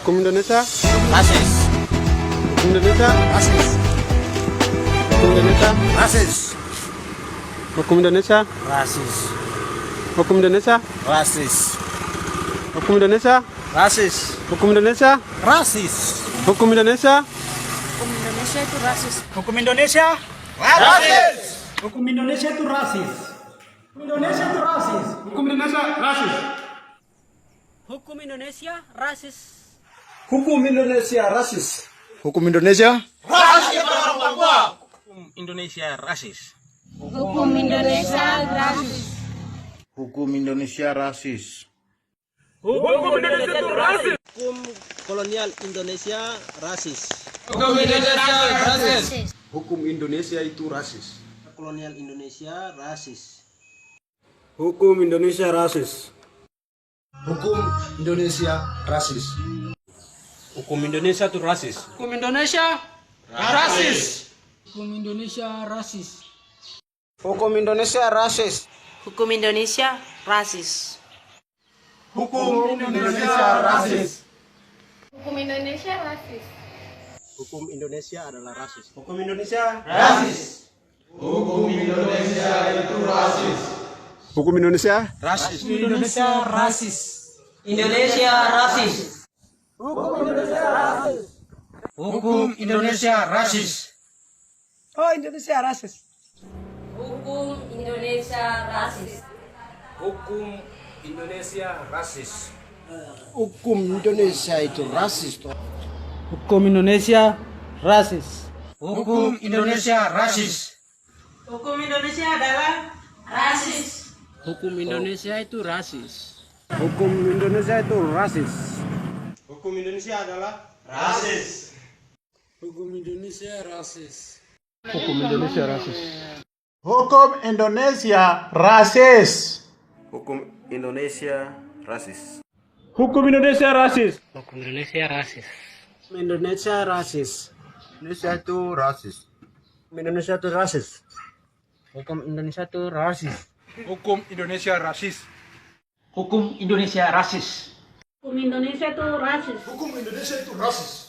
Hukum Indonesia. Rasis. Hukum Indonesia. Rasis. Hukum Indonesia. Rasis. Hukum Indonesia. Rasis. Hukum Indonesia. Rasis. Hukum Indonesia. Rasis. Hukum Indonesia. Rasis. Hukum Indonesia. Hukum Indonesia itu rasis. Hukum Indonesia. Rasis. Hukum Indonesia itu rasis. Hukum Indonesia itu rasis. Hukum Indonesia rasis. Hukum Indonesia rasis. Hukum Indonesia rasis. Hukum Indonesia. Hukum Indonesia rasis. Hukum Indonesia rasis. Hukum Indonesia rasis. Hukum Indonesia itu rasis. Hukum kolonial Indonesia rasis. Hukum Indonesia rasis. Hukum Indonesia itu rasis. Kolonial Indonesia rasis. Hukum Indonesia rasis. Hukum Indonesia rasis. Hukum Indonesia itu rasis. Hukum Indonesia Rasis. Hukum Indonesia rasis. Hukum Indonesia rasis. Hukum Indonesia rasis. Hukum Indonesia rasis. Hukum Indonesia rasis. Hukum Indonesia adalah rasis. Hukum Indonesia Rasis. Hukum Indonesia itu rasis. Hukum Indonesia. Rasis. Indonesia rasis. Indonesia rasis. Hukum Indonesia rasis. Oh, Indonesia rasis. Hukum Indonesia rasis. Hukum Indonesia rasis. Hukum Indonesia itu rasis. Hukum Indonesia rasis. Hukum Indonesia rasis. Hukum Indonesia adalah rasis. Hukum Indonesia itu rasis. Hukum Indonesia itu rasis. Hukum Indonesia adalah Rasis. Hukum Indonesia rasis. hukum Indonesia rasis. Hukum Indonesia rasis. Hukum Indonesia rasis. Hukum Indonesia rasis. Hukum Indonesia rasis. Indonesia rasis. Indonesia itu rasis. Indonesia itu rasis. Hukum Indonesia itu rasis. Hukum Indonesia rasis. Hukum Indonesia rasis. Hukum Indonesia itu rasis. Hukum Indonesia itu rasis.